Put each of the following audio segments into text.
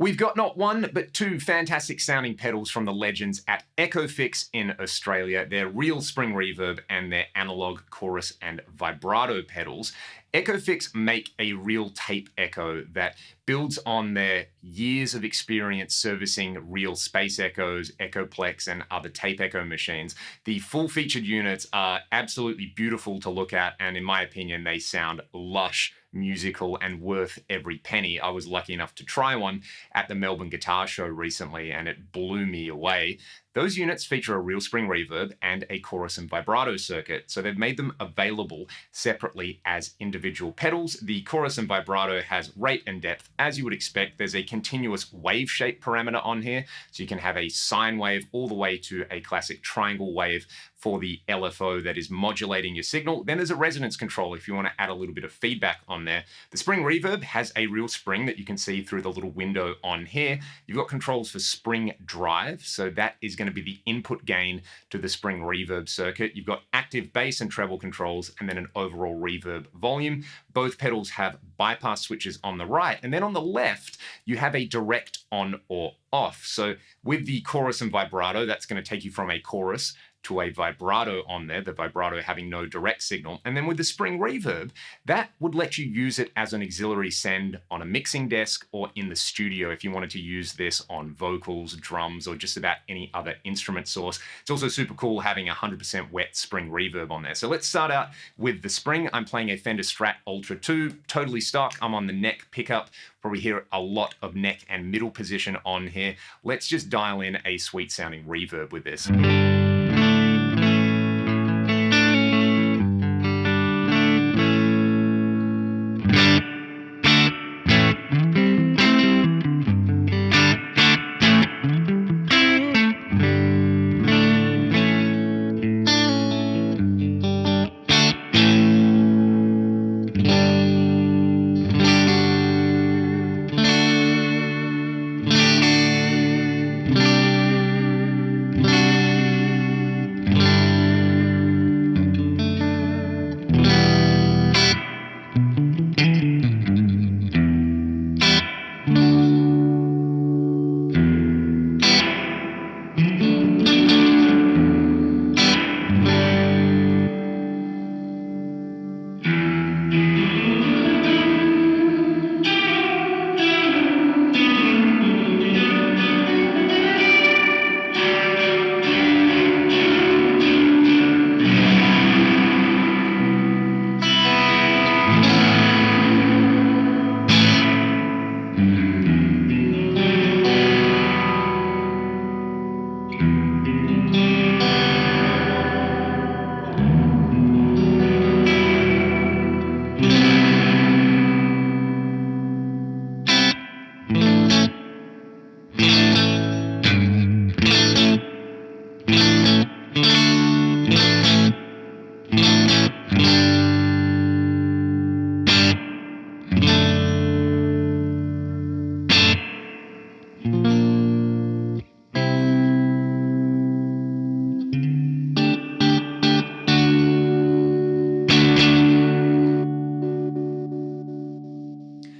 We've got not one, but two fantastic sounding pedals from the legends at Echofix in Australia, their real spring reverb and their analog chorus and vibrato pedals. Echofix make a real tape echo that builds on their years of experience servicing real space echoes, Echoplex, and other tape echo machines. The full-featured units are absolutely beautiful to look at, and in my opinion, they sound lush, musical, and worth every penny. I was lucky enough to try one at the Melbourne Guitar Show recently, and it blew me away. Those units feature a real spring reverb and a chorus and vibrato circuit, so they've made them available separately as individual pedals. The chorus and vibrato has rate and depth. As you would expect, there's a continuous wave shape parameter on here, so you can have a sine wave all the way to a classic triangle wave for the LFO that is modulating your signal. Then there's a resonance control if you want to add a little bit of feedback on there. The spring reverb has a real spring that you can see through the little window on here. You've got controls for spring drive, so that is going to be the input gain to the spring reverb circuit. You've got active bass and treble controls, and then an overall reverb volume. Both pedals have bypass switches on the right, and then on the left, you have a direct on or off. So with the chorus and vibrato, that's going to take you from a chorus to a vibrato on there, the vibrato having no direct signal. And then with the spring reverb, that would let you use it as an auxiliary send on a mixing desk or in the studio if you wanted to use this on vocals, drums, or just about any other instrument source. It's also super cool having 100% wet spring reverb on there. So let's start out with the spring. I'm playing a Fender Strat Ultra 2, totally stock. I'm on the neck pickup. Probably hear a lot of neck and middle position on here. Let's just dial in a sweet sounding reverb with this.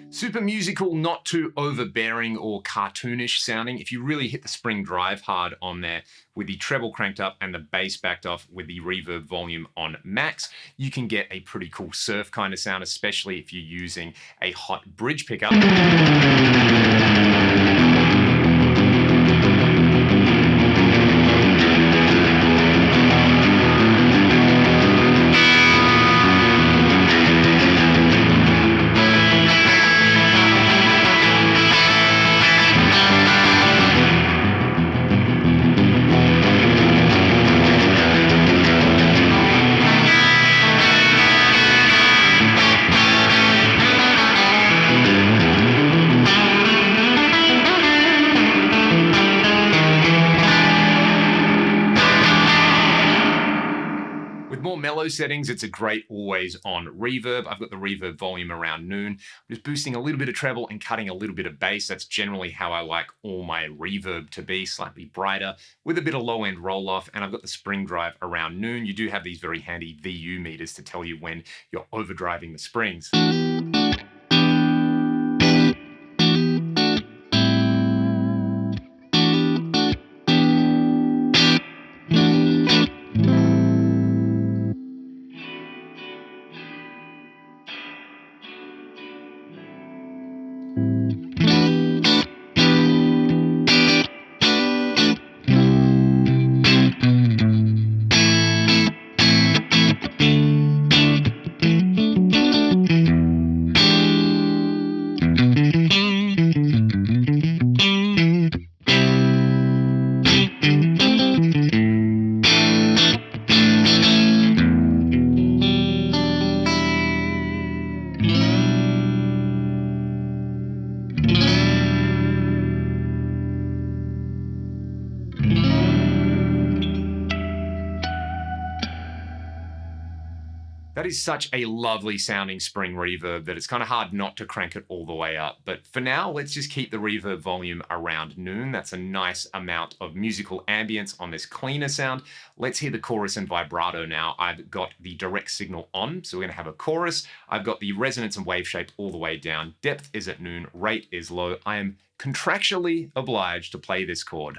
Super musical, not too overbearing or cartoonish sounding. If you really hit the spring drive hard on there with the treble cranked up and the bass backed off with the reverb volume on max, you can get a pretty cool surf kind of sound, especially if you're using a hot bridge pickup. More mellow settings, it's a great always on reverb. I've got the reverb volume around noon. I'm just boosting a little bit of treble and cutting a little bit of bass. That's generally how I like all my reverb to be, slightly brighter with a bit of low end roll off. And I've got the spring drive around noon. You do have these very handy VU meters to tell you when you're overdriving the springs. That is such a lovely sounding spring reverb that it's kind of hard not to crank it all the way up. But for now, let's just keep the reverb volume around noon. That's a nice amount of musical ambience on this cleaner sound. Let's hear the chorus and vibrato now. I've got the direct signal on, so we're going to have a chorus. I've got the resonance and wave shape all the way down. Depth is at noon, rate is low. I am contractually obliged to play this chord.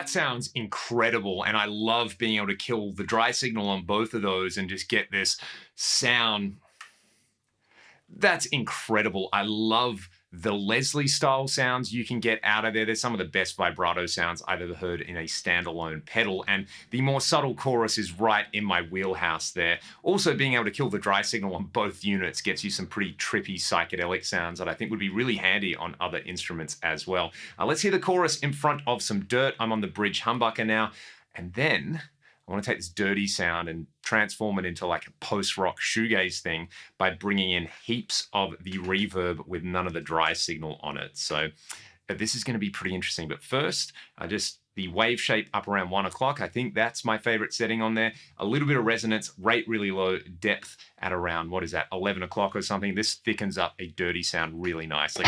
That sounds incredible. And I love being able to kill the dry signal on both of those and just get this sound. That's incredible. I love the Leslie style sounds you can get out of there. They're some of the best vibrato sounds I've ever heard in a standalone pedal. And the more subtle chorus is right in my wheelhouse there. Also, being able to kill the dry signal on both units gets you some pretty trippy psychedelic sounds that I think would be really handy on other instruments as well. Let's hear the chorus in front of some dirt. I'm on the bridge humbucker now. And then I want to take this dirty sound and transform it into like a post-rock shoegaze thing by bringing in heaps of the reverb with none of the dry signal on it. So this is going to be pretty interesting. But first, just the wave shape up around 1 o'clock. I think that's my favorite setting on there. A little bit of resonance, rate really low, depth at around, what is that, 11 o'clock or something. This thickens up a dirty sound really nicely.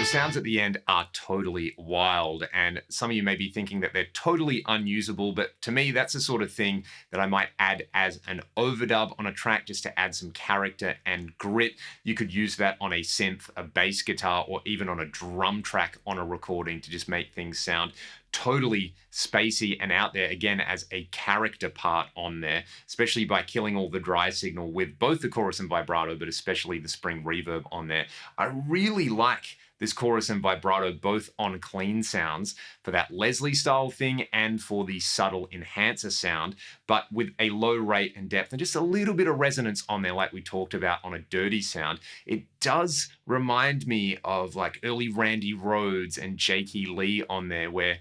Sounds at the end are totally wild, and some of you may be thinking that they're totally unusable, but to me that's the sort of thing that I might add as an overdub on a track just to add some character and grit. You could use that on a synth, a bass guitar, or even on a drum track on a recording to just make things sound totally spacey and out there, again, as a character part on there, especially by killing all the dry signal with both the chorus and vibrato, but especially the spring reverb on there. I really like this chorus and vibrato both on clean sounds for that Leslie style thing and for the subtle enhancer sound, but with a low rate and depth and just a little bit of resonance on there like we talked about on a dirty sound. It does remind me of like early Randy Rhoads and Jakey Lee on there, where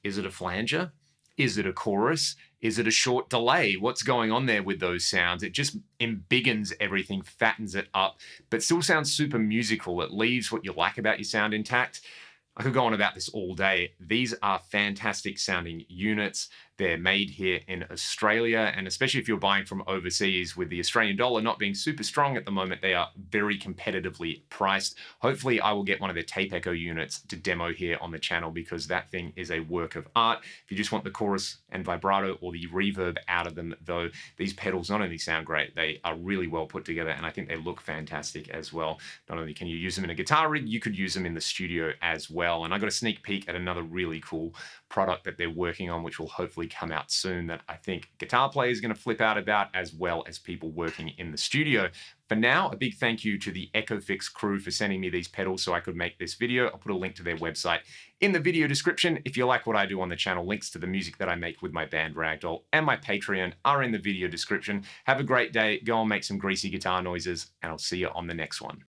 is it a flanger? Is it a chorus? Is it a short delay? What's going on there with those sounds? It just embiggens everything, fattens it up, but still sounds super musical. It leaves what you like about your sound intact. I could go on about this all day. These are fantastic sounding units. They're made here in Australia, and especially if you're buying from overseas, with the Australian dollar not being super strong at the moment, they are very competitively priced. Hopefully I will get one of the Tape Echo units to demo here on the channel, because that thing is a work of art. If you just want the chorus and vibrato or the reverb out of them though, these pedals not only sound great, they are really well put together, and I think they look fantastic as well. Not only can you use them in a guitar rig, you could use them in the studio as well. And I got a sneak peek at another really cool product that they're working on, which will hopefully come out soon, that I think guitar players are going to flip out about, as well as people working in the studio. For now, a big thank you to the Echofix crew for sending me these pedals so I could make this video. I'll put a link to their website in the video description. If you like what I do on the channel, links to the music that I make with my band Ragdoll and my Patreon are in the video description. Have a great day, go and make some greasy guitar noises, and I'll see you on the next one.